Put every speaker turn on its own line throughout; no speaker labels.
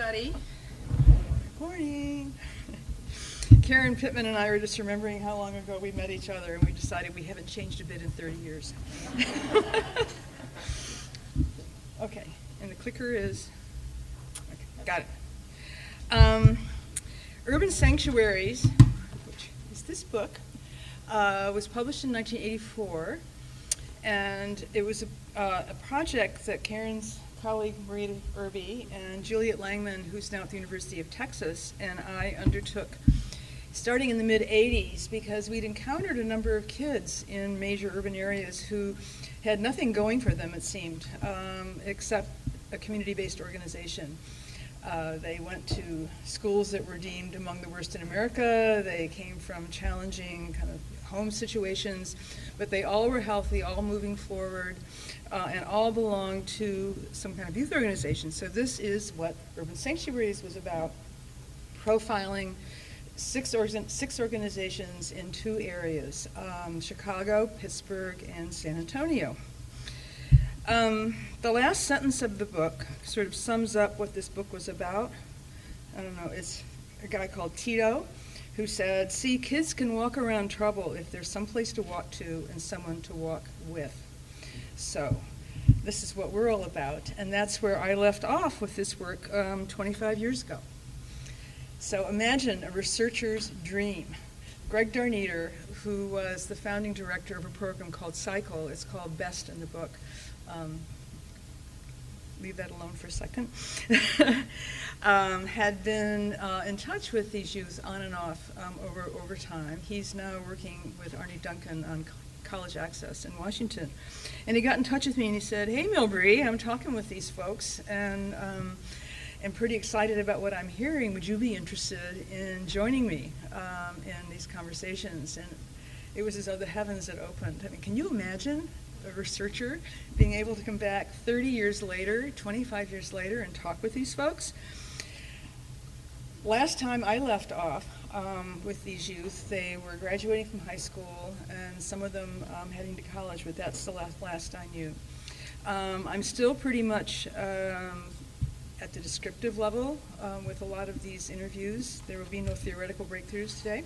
everybody. Morning. Karen Pittman and I were just remembering how long ago we met each other, and we decided we haven't changed a bit in 30 years. Okay, and the clicker is, okay, got it. Urban Sanctuaries, which is this book, was published in 1984, and it was a project that Karen's colleague Maria Irby and Juliet Langman, who's now at the University of Texas, and I undertook starting in the mid-'80s because we'd encountered a number of kids in major urban areas who had nothing going for them, it seemed, except a community-based organization. They went to schools that were deemed among the worst in America. They came from challenging kind of home situations, but they all were healthy, all moving forward, and all belonged to some kind of youth organization. So this is what Urban Sanctuaries was about, profiling six organizations in 2 areas, Chicago, Pittsburgh, and San Antonio. The last sentence of the book sort of sums up what this book was about. I don't know, it's a guy called Tito who said, "See, kids can walk around trouble if there's some place to walk to and someone to walk with." So this is what we're all about, and that's where I left off with this work 25 years ago. So imagine a researcher's dream. Greg Darniter, who was the founding director of a program called Cycle, it's called Best in the book. Leave that alone for a second. Had been in touch with these youth on and off over time. He's now working with Arnie Duncan on College Access in Washington. And he got in touch with me and he said, "Hey Milbrey, I'm talking with these folks and I'm pretty excited about what I'm hearing. Would you be interested in joining me in these conversations?" And it was as though the heavens had opened. I mean, can you imagine a researcher being able to come back 30 years later, 25 years later, and talk with these folks? Last time I left off with these youth, they were graduating from high school, and some of them heading to college, but that's the last I knew. I'm still pretty much at the descriptive level with a lot of these interviews. There will be no theoretical breakthroughs today.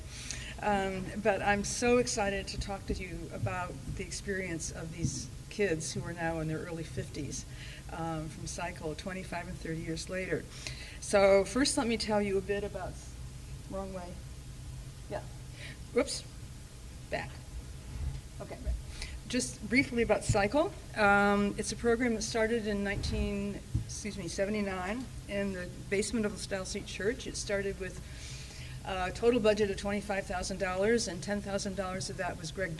But I'm so excited to talk to you about the experience of these kids who are now in their early 50s from Cycle 25 and 30 years later. So first let me tell you a bit about, wrong way. Yeah, whoops, back. Okay, just briefly about Cycle. It's a program that started in 79 in the basement of LaSalle Street Church. It started with a total budget of $25,000, and $10,000 of that was Greg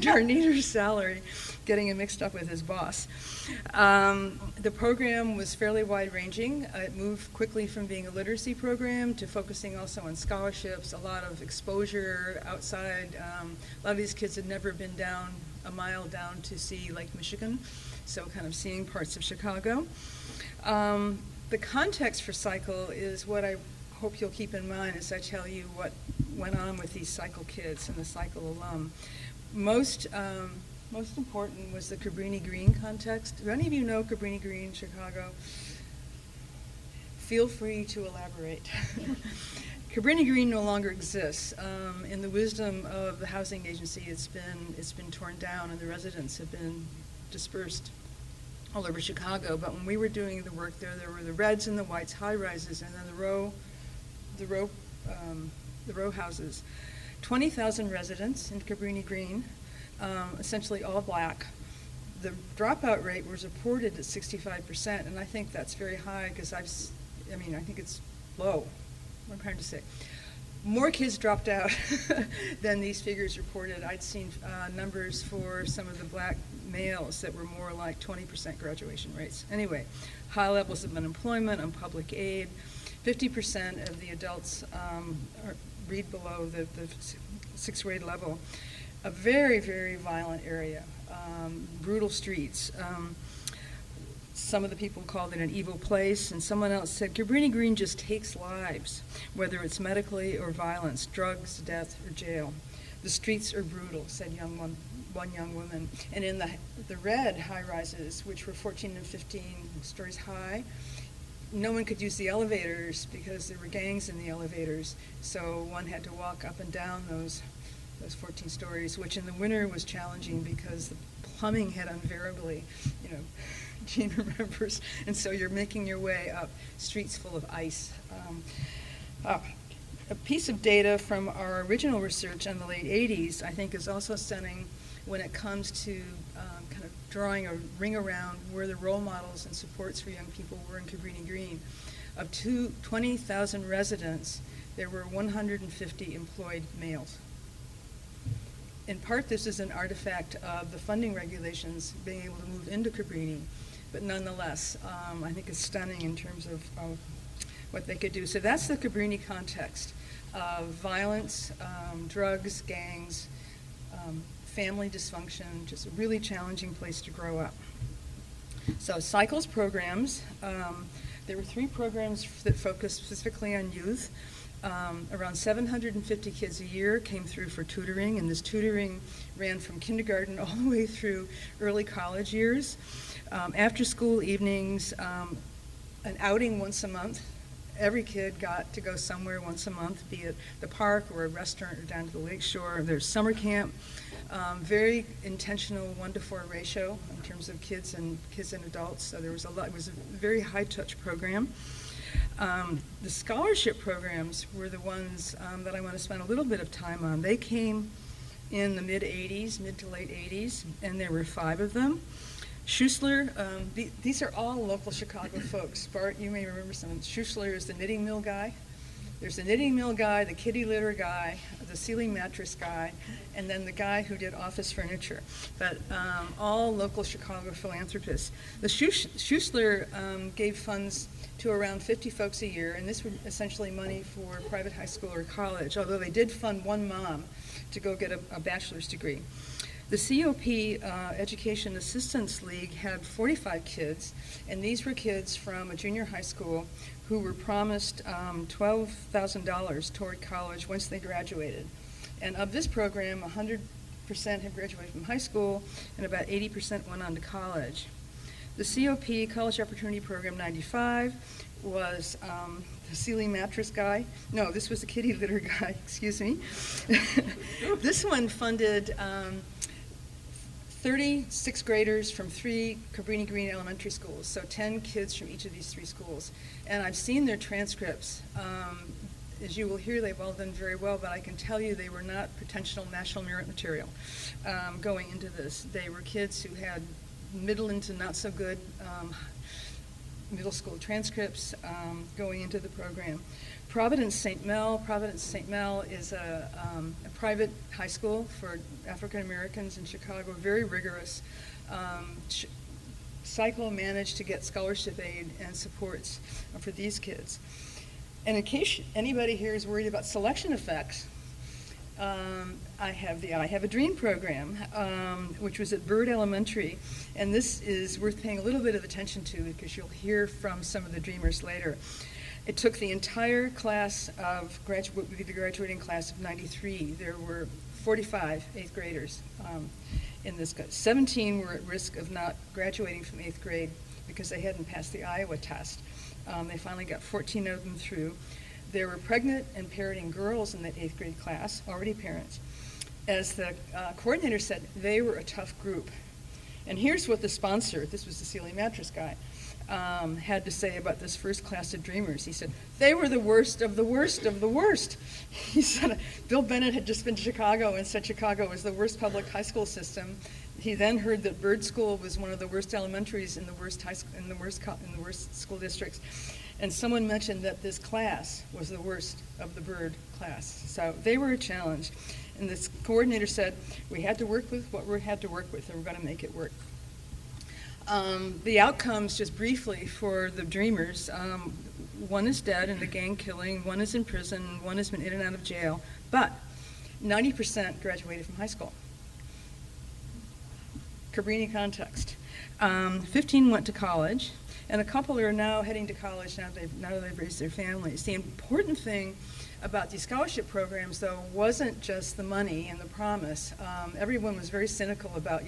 Darniter's salary, getting him mixed up with his boss. The program was fairly wide-ranging. It moved quickly from being a literacy program to focusing also on scholarships, a lot of exposure outside. A lot of these kids had never been down a mile down to see Lake Michigan, so kind of seeing parts of Chicago. The context for Cycle is what I hope you'll keep in mind as I tell you what went on with these Cycle kids and the Cycle alum. Most important was the Cabrini Green context. Do any of you know Cabrini Green, Chicago? Feel free to elaborate. Cabrini Green no longer exists. In the wisdom of the housing agency, it's been torn down and the residents have been dispersed all over Chicago. But when we were doing the work there were the reds and the whites high-rises, and then the row houses. 20,000 residents in Cabrini Green, essentially all black. The dropout rate was reported at 65%, and I think that's very high because I think it's low. What I'm trying to say. More kids dropped out than these figures reported. I'd seen numbers for some of the black males that were more like 20% graduation rates. Anyway, high levels of unemployment on public aid. 50% of the adults read below the 6th grade level. A very, very violent area, brutal streets. Some of the people called it an evil place, and someone else said, Cabrini Green just takes lives, whether it's medically or violence, drugs, death, or jail. The streets are brutal, said one young woman. And in the red high-rises, which were 14 and 15 stories high, no one could use the elevators because there were gangs in the elevators, so one had to walk up and down those 14 stories, which in the winter was challenging because the plumbing had unbearably, Gene remembers, and so you're making your way up streets full of ice. A piece of data from our original research in the late 80s, I think, is also stunning when it comes to kind of drawing a ring around where the role models and supports for young people were in Cabrini Green. Of 20,000 residents, there were 150 employed males. In part, this is an artifact of the funding regulations being able to move into Cabrini, but nonetheless, I think it's stunning in terms of what they could do. So that's the Cabrini context of violence, drugs, gangs, family dysfunction, just a really challenging place to grow up. So cycles programs, there were 3 programs that focused specifically on youth. Around 750 kids a year came through for tutoring, and this tutoring ran from kindergarten all the way through early college years. After school evenings, an outing once a month. Every kid got to go somewhere once a month, be it the park or a restaurant or down to the lake shore. There's summer camp, very intentional 1-to-4 ratio in terms of kids and adults. So there was a lot. It was a very high-touch program. The scholarship programs were the ones that I want to spend a little bit of time on. They came in the mid to late 80s, and there were 5 of them. Schussler, these are all local Chicago folks. Bart, you may remember some. Schussler is the knitting mill guy. There's the knitting mill guy, the kitty litter guy, the ceiling mattress guy, and then the guy who did office furniture. But all local Chicago philanthropists. The Schussler gave funds to around 50 folks a year, and this was essentially money for private high school or college, although they did fund one mom to go get a bachelor's degree. The COP Education Assistance League had 45 kids, and these were kids from a junior high school who were promised $12,000 toward college once they graduated. And of this program, 100% have graduated from high school, and about 80% went on to college. The COP, College Opportunity Program 95, was the ceiling mattress guy. No, this was the kitty litter guy, excuse me. This one funded 36 graders from 3 Cabrini Green elementary schools, so 10 kids from each of these 3 schools. And I've seen their transcripts. As you will hear, they've all done very well, but I can tell you they were not potential national merit material going into this. They were kids who had middle into not so good middle school transcripts going into the program. Providence St. Mel is a private high school for African Americans in Chicago, very rigorous. Cycle managed to get scholarship aid and supports for these kids. And in case anybody here is worried about selection effects, I have the I Have a Dream program, which was at Byrd Elementary, and this is worth paying a little bit of attention to because you'll hear from some of the dreamers later. It took the entire class of what would be the graduating class of 93. There were 45 8th graders in this. 17 were at risk of not graduating from 8th grade because they hadn't passed the Iowa test. They finally got 14 of them through. There were pregnant and parenting girls in that 8th grade class, already parents. As the coordinator said, they were a tough group. And here's what the sponsor, this was the ceiling mattress guy, had to say about this first class of dreamers. He said, they were the worst of the worst of the worst. He said, Bill Bennett had just been to Chicago and said Chicago was the worst public high school system. He then heard that Byrd School was one of the worst elementaries in the worst high school, in the worst school districts. And someone mentioned that this class was the worst of the Byrd class. So they were a challenge. And this coordinator said, we had to work with what we had to work with, and we're going to make it work. The outcomes, just briefly, for the dreamers, one is dead in the gang killing, one is in prison, one has been in and out of jail, but 90% graduated from high school. Cabrini context. 15 went to college, And a couple are now heading to college now that they've raised their families. The important thing about these scholarship programs, though, wasn't just the money and the promise. Everyone was very cynical about,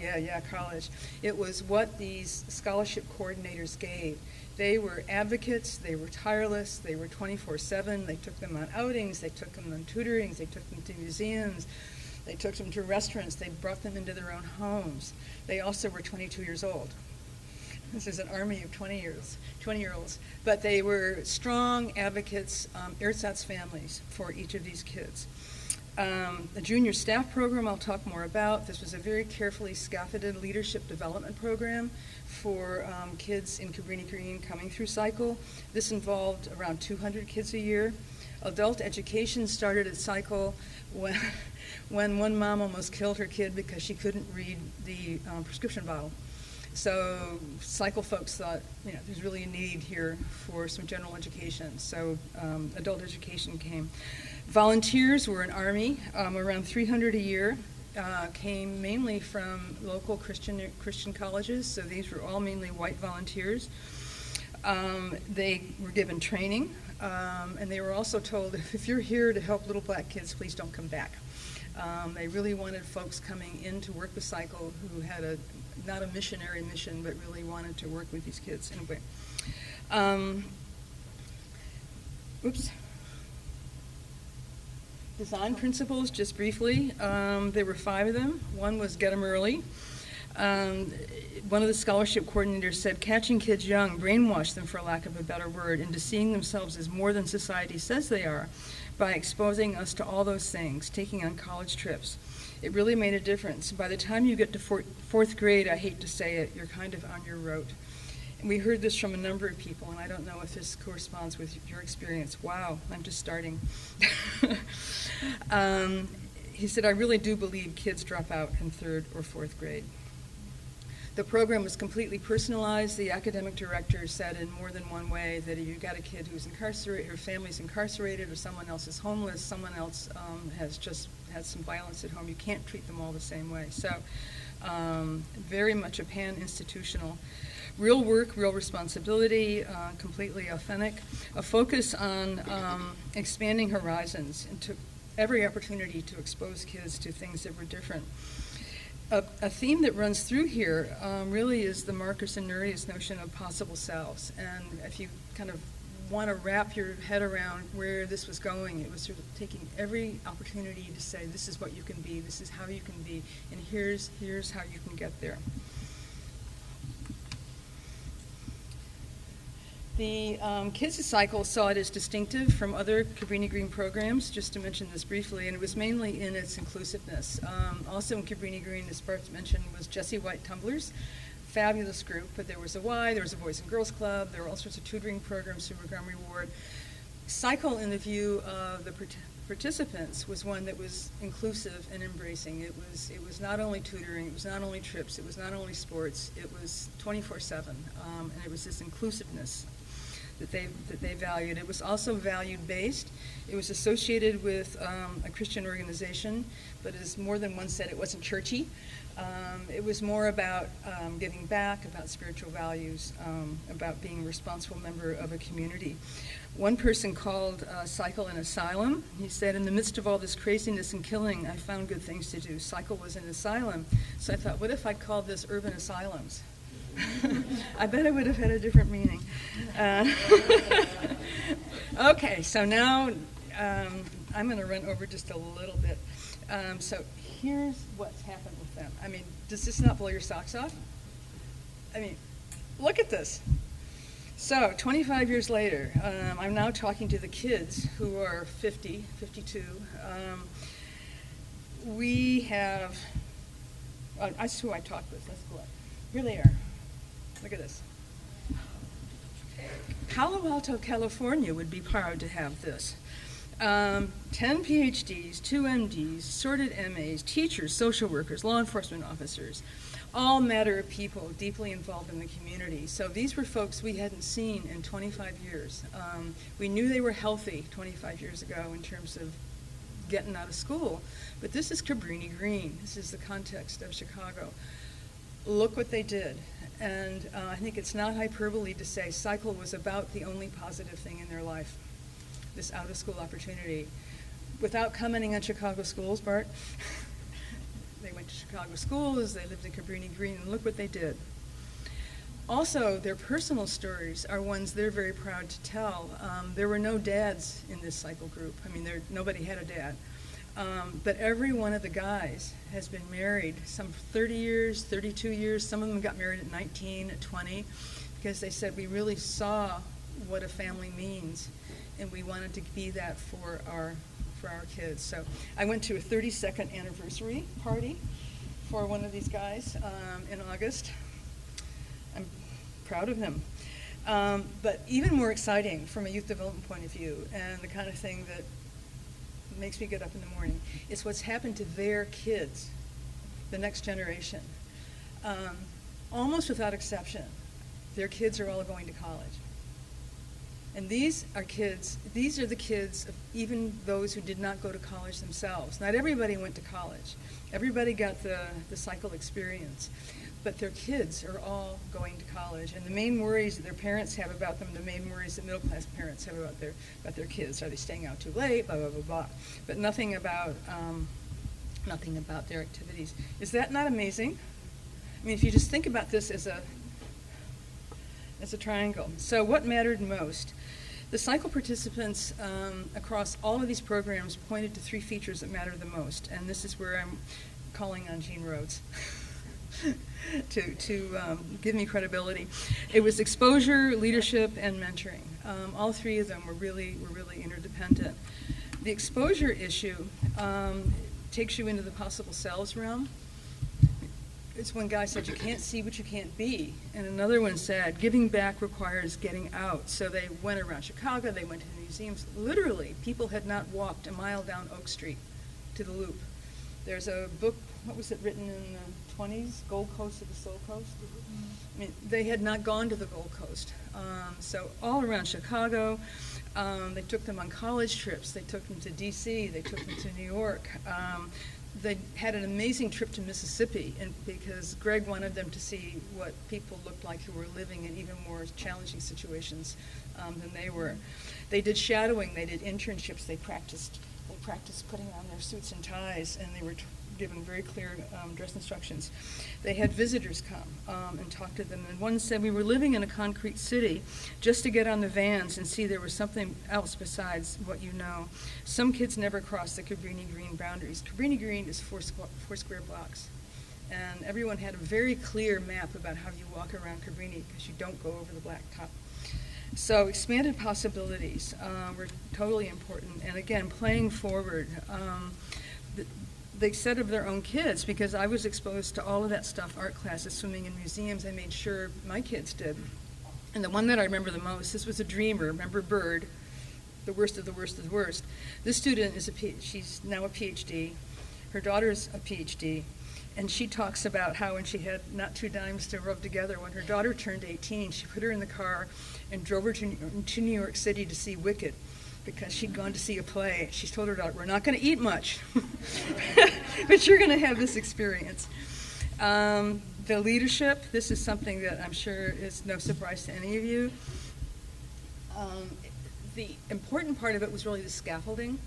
college. It was what these scholarship coordinators gave. They were advocates, they were tireless, they were 24/7, they took them on outings, they took them on tutorings, they took them to museums, they took them to restaurants, they brought them into their own homes. They also were 22 years old. This is an army of 20-year-olds. But they were strong advocates, ersatz families for each of these kids. The junior staff program I'll talk more about. This was a very carefully scaffolded leadership development program for kids in Cabrini Green coming through cycle. This involved around 200 kids a year. Adult education started at cycle when one mom almost killed her kid because she couldn't read the prescription bottle. So cycle folks thought, there's really a need here for some general education. So adult education came. Volunteers were an army, around 300 a year, came mainly from local Christian colleges. So these were all mainly white volunteers. They were given training, and they were also told, if you're here to help little black kids, please don't come back. They really wanted folks coming in to work with cycle who had not a missionary mission, but really wanted to work with these kids in a way. Design principles, just briefly. There were 5 of them. One was get them early. One of the scholarship coordinators said, catching kids young, brainwash them, for lack of a better word, into seeing themselves as more than society says they are by exposing us to all those things, taking on college trips. It really made a difference. By the time you get to fourth grade, I hate to say it, you're kind of on your road. And we heard this from a number of people, and I don't know if this corresponds with your experience. Wow, I'm just starting. He said, I really do believe kids drop out in 3rd or 4th grade. The program was completely personalized. The academic director said in more than one way that if you've got a kid who's incarcerated, her family's incarcerated, or someone else is homeless, someone else has some violence at home, you can't treat them all the same way. So very much a pan-institutional. Real work, real responsibility, completely authentic. A focus on expanding horizons and took every opportunity to expose kids to things that were different. A theme that runs through here really is the Marcus Aurelius notion of possible selves. And if you kind of want to wrap your head around where this was going, it was sort of taking every opportunity to say, this is what you can be, this is how you can be, and here's how you can get there. The Kids Cycle saw it as distinctive from other Cabrini Green programs, just to mention this briefly, and it was mainly in its inclusiveness. Also in Cabrini Green, as Bart mentioned, was Jessie White Tumblers, fabulous group, but there was a Y, there was a Boys and Girls Club, there were all sorts of tutoring programs through Montgomery Ward. Cycle, in the view of the participants, was one that was inclusive and embracing. It was not only tutoring, it was not only trips, it was not only sports, it was 24/7, and it was this inclusiveness that they valued. It was also value-based. It was associated with a Christian organization, but as more than one said, it wasn't churchy. It was more about giving back, about spiritual values, about being a responsible member of a community. One person called Cycle an asylum. He said, in the midst of all this craziness and killing, I found good things to do. Cycle was an asylum. So I thought, what if I called this urban asylums? I bet it would have had a different meaning. Okay, so now I'm going to run over just a little bit. So here's what's happened with them. I mean, does this not blow your socks off? I mean, look at this. So 25 years later, I'm now talking to the kids who are 50, 52. We have, that's who I talked with. Let's go up. Here they are. Look at this. Palo Alto, California would be proud to have this. 10 PhDs, 2 MDs, assorted MAs, teachers, social workers, law enforcement officers, all matter of people deeply involved in the community. So these were folks we hadn't seen in 25 years. We knew they were healthy 25 years ago in terms of getting out of school, but this is Cabrini Green. This is the context of Chicago. Look what they did. And I think it's not hyperbole to say cycle was about the only positive thing in their life, this out-of-school opportunity. Without commenting on Chicago schools, Bart, they went to Chicago schools, they lived in Cabrini Green, and look what they did. Also, their personal stories are ones they're very proud to tell. There were no dads in this cycle group. I mean, nobody had a dad. But every one of the guys has been married, some 30 years, 32 years. Some of them got married at 19, at 20, because they said, we really saw what a family means, and we wanted to be that for our kids. So I went to a 32nd anniversary party for one of these guys in August. I'm proud of him. But even more exciting from a youth development point of view, and the kind of thing that makes me get up in the morning, is what's happened to their kids, the next generation. Almost without exception, their kids are all going to college. And these are the kids of even those who did not go to college themselves. Not everybody went to college. Everybody got the cycle experience. But their kids are all going to college. And the main worries that their parents have about them, the main worries that middle-class parents have about their kids, are they staying out too late, blah, blah, blah, blah. But nothing about their activities. Is that not amazing? I mean, if you just think about this as a triangle. So what mattered most? The cycle participants across all of these programs pointed to three features that matter the most, and this is where I'm calling on Gene Rhodes to give me credibility. It was exposure, leadership, and mentoring. All three of them were really interdependent. The exposure issue takes you into the possible selves realm. It's one guy said, you can't see what you can't be. And another one said, giving back requires getting out. So they went around Chicago, they went to the museums. Literally, people had not walked a mile down Oak Street to the Loop. There's a book, what was it, written in the 20s, Gold Coast to the Soul Coast? I mean, they had not gone to the Gold Coast. So all around Chicago, they took them on college trips. They took them to DC, they took them to New York. They had an amazing trip to Mississippi, and because Greg wanted them to see what people looked like who were living in even more challenging situations than they were. They did shadowing, they did internships, they practiced putting on their suits and ties, and they were given very clear dress instructions. They had visitors come and talk to them, and one said, we were living in a concrete city just to get on the vans and see there was something else besides what you know. Some kids never crossed the Cabrini Green boundaries. Cabrini Green is four square blocks, and everyone had a very clear map about how you walk around Cabrini because you don't go over the blacktop. So expanded possibilities were totally important, and again, playing forward. They said of their own kids, because I was exposed to all of that stuff, art classes, swimming in museums, I made sure my kids did. And the one that I remember the most, this was a dreamer, remember Bird, the worst of the worst of the worst. This student is she's now a PhD, her daughter's a PhD, and she talks about how when she had not two dimes to rub together, when her daughter turned 18, she put her in the car and drove her to New York City to see Wicked, because she'd gone to see a play. She told her daughter, we're not going to eat much, but you're going to have this experience. The leadership, this is something that I'm sure is no surprise to any of you. The important part of it was really the scaffolding.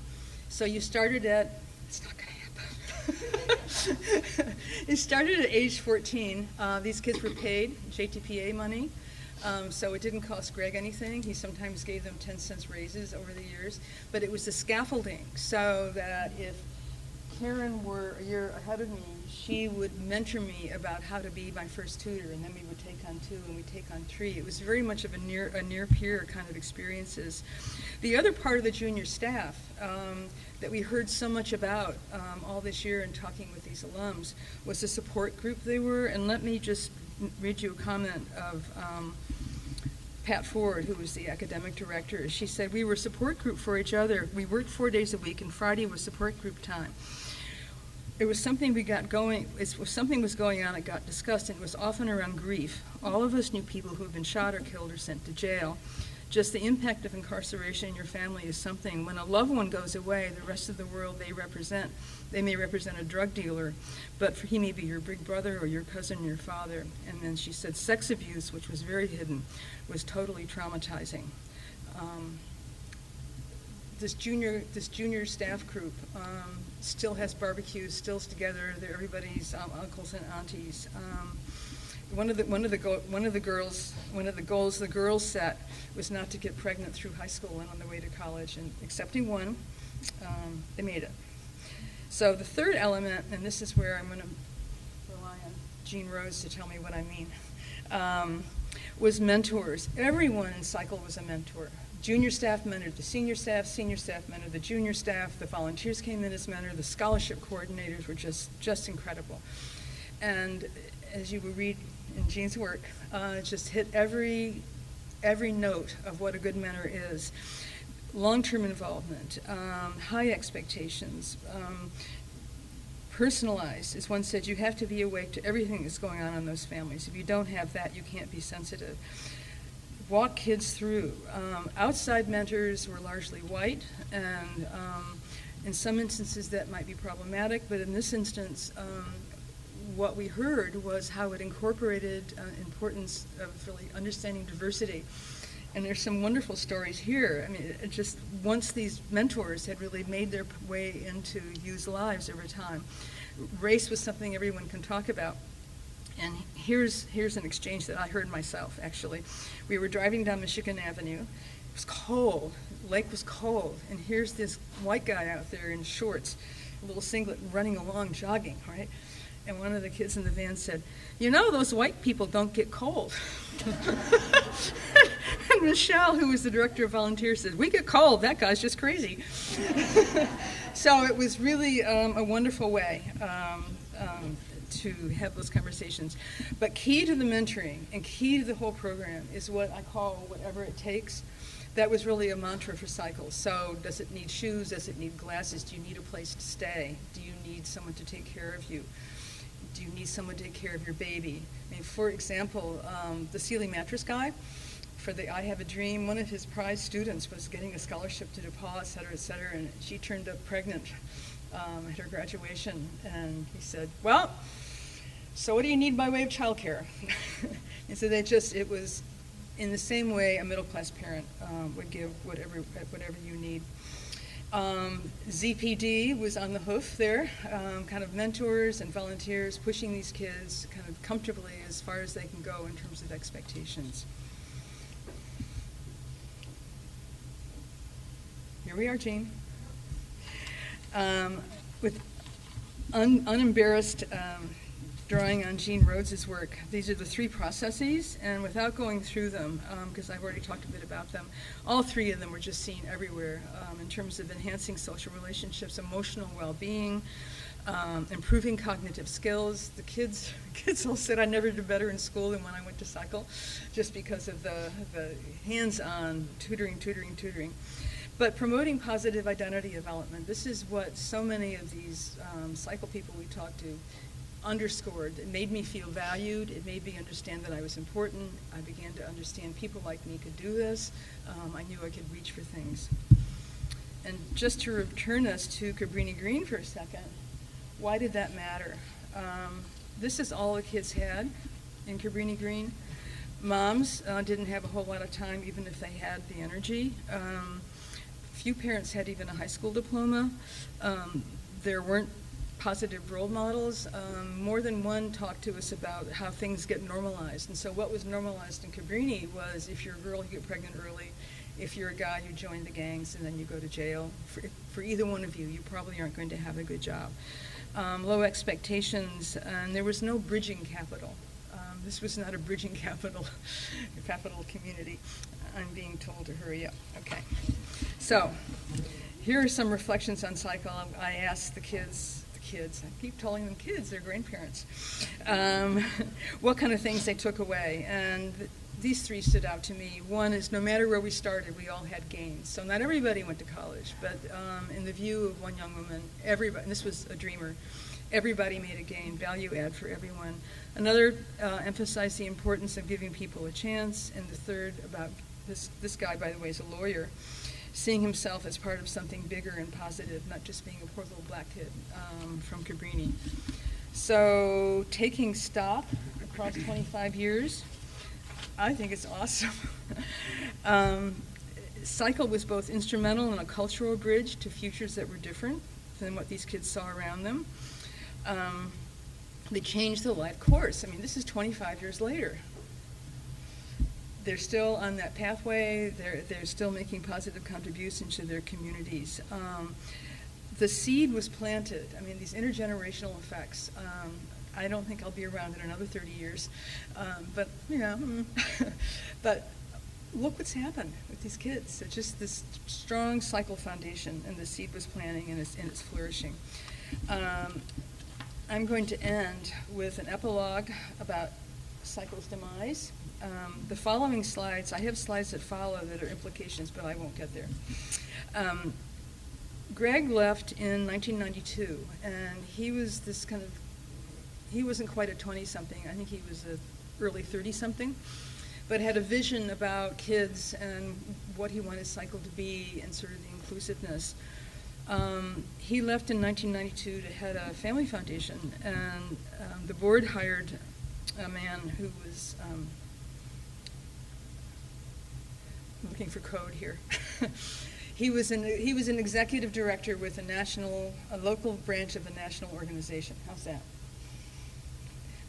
So you started at, it's not going to happen. It started at age 14. These kids were paid JTPA money. So it didn't cost Greg anything. He sometimes gave them 10-cent raises over the years. But it was the scaffolding, so that if Karen were a year ahead of me, she would mentor me about how to be my first tutor, and then we would take on 2 and we'd take on 3. It was very much of a near peer kind of experiences. The other part of the junior staff that we heard so much about all this year in talking with these alums was the support group they were. And let me just read you a comment of Pat Ford, who was the academic director. She said, we were support group for each other. We worked 4 days a week, and Friday was support group time. It was something we got going, if something was going on, it got discussed, and it was often around grief. All of us knew people who had been shot or killed or sent to jail. just the impact of incarceration in your family is something. When a loved one goes away, the rest of the world they may represent a drug dealer, but he may be your big brother or your cousin or your father. And then she said sex abuse, which was very hidden, was totally traumatizing. This junior staff group still has barbecues, still's together. They're everybody's uncles and aunties. One of the goals the girls set was not to get pregnant through high school and on the way to college. And excepting one, they made it. So the third element, and this is where I'm going to rely on Jean Rose to tell me what I mean, was mentors. Everyone in Cycle was a mentor. Junior staff mentored the senior staff mentored the junior staff, the volunteers came in as mentors, the scholarship coordinators were just incredible. And as you will read in Jean's work, it just hit every note of what a good mentor is. Long-term involvement, high expectations, personalized. As one said, you have to be awake to everything that's going on in those families. If you don't have that, you can't be sensitive. Walk kids through. Outside mentors were largely white, and in some instances that might be problematic, but in this instance, what we heard was how it incorporated importance of really understanding diversity. And there's some wonderful stories here. I mean, it just once these mentors had really made their way into youth lives over time, race was something everyone can talk about. And here's an exchange that I heard myself, actually. We were driving down Michigan Avenue. It was cold. The lake was cold. And here's this white guy out there in shorts, a little singlet, running along, jogging, right? And one of the kids in the van said, "You know, those white people don't get cold." And Michelle, who was the director of volunteers, said, "We get cold. That guy's just crazy." So it was really a wonderful way to have those conversations. But key to the mentoring and key to the whole program is what I call whatever it takes. That was really a mantra for Cycle. So does it need shoes? Does it need glasses? Do you need a place to stay? Do you need someone to take care of you? Do you need someone to take care of your baby? I mean, for example, the Sealy mattress guy, for the I Have a Dream, one of his prize students was getting a scholarship to DePaul, et cetera, and she turned up pregnant at her graduation. And he said, "Well, so what do you need by way of childcare?" And so it was in the same way a middle-class parent would give whatever you need. ZPD was on the hoof there, kind of mentors and volunteers pushing these kids kind of comfortably as far as they can go in terms of expectations. Here we are, Jean. With unembarrassed drawing on Jean Rhodes's work. These are the three processes, and without going through them, because I've already talked a bit about them, all three of them were just seen everywhere in terms of enhancing social relationships, emotional well-being, improving cognitive skills. The kids all said I never did better in school than when I went to Cycle, just because of the hands-on tutoring. But promoting positive identity development. This is what so many of these Cycle people we talked to underscored. It made me feel valued. It made me understand that I was important. I began to understand people like me could do this. I knew I could reach for things. And just to return us to Cabrini Green for a second, why did that matter? This is all the kids had in Cabrini Green. Moms didn't have a whole lot of time, even if they had the energy. Few parents had even a high school diploma. There weren't positive role models. More than one talked to us about how things get normalized. And so what was normalized in Cabrini was if you're a girl, you get pregnant early. If you're a guy, you join the gangs and then you go to jail. For either one of you, you probably aren't going to have a good job. Low expectations, and there was no bridging capital. This was not a bridging capital community. I'm being told to hurry up. Okay. So here are some reflections on Cycle. I asked the kids, I keep telling them kids, they're grandparents, what kind of things they took away. And these three stood out to me. One is no matter where we started, we all had gains. So not everybody went to college, but in the view of one young woman, everybody, and this was a dreamer, everybody made a gain, value add for everyone. Another emphasized the importance of giving people a chance, and the third about this guy, by the way, is a lawyer, seeing himself as part of something bigger and positive, not just being a poor little black kid from Cabrini. So taking stock across 25 years, I think it's awesome. Cycle was both instrumental and a cultural bridge to futures that were different than what these kids saw around them. They changed the life course. I mean, this is 25 years later. They're still on that pathway. They're still making positive contributions to their communities. The seed was planted. I mean, these intergenerational effects. I don't think I'll be around in another 30 years, but you know, but look what's happened with these kids. It's just this strong cycle foundation, and the seed was planting, and it's flourishing. I'm going to end with an epilogue about Cycle's demise. The following slides, I have slides that follow that are implications, but I won't get there. Greg left in 1992, and he was this kind of, he wasn't quite a 20-something. I think he was a early 30-something, but had a vision about kids and what he wanted Cycle to be and sort of the inclusiveness. He left in 1992 to head a family foundation, and the board hired a man who was looking for code here. He was an executive director with a local branch of a national organization. How's that?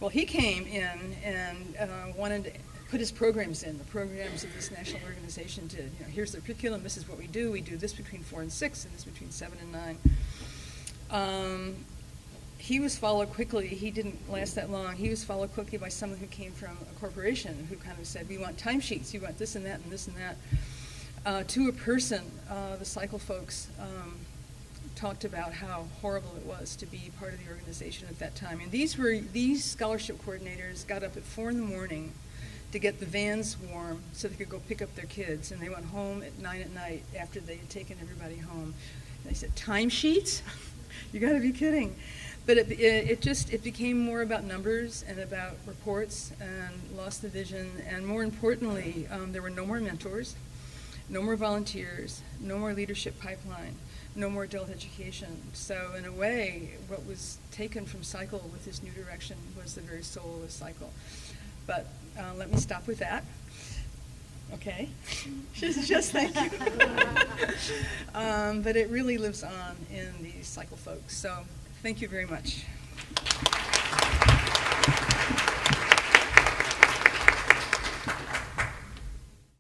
Well, he came in and wanted to put his programs in, the programs of this national organization to, you know, here's the curriculum, this is what we do this between 4 and 6, and this between 7 and 9. He was followed quickly. He didn't last that long. He was followed quickly by someone who came from a corporation who kind of said, we want timesheets, you want this and that and this and that. To a person, the Cycle folks talked about how horrible it was to be part of the organization at that time. And these scholarship coordinators got up at 4 in the morning to get the vans warm so they could go pick up their kids. And they went home at 9 at night after they had taken everybody home. And they said, timesheets? You gotta be kidding. But it became more about numbers and about reports, and lost the vision. And more importantly, there were no more mentors, no more volunteers, no more leadership pipeline, no more adult education. So in a way, what was taken from Cycle with this new direction was the very soul of Cycle. But let me stop with that. Okay, just thank you. But it really lives on in these Cycle folks. So thank you very much.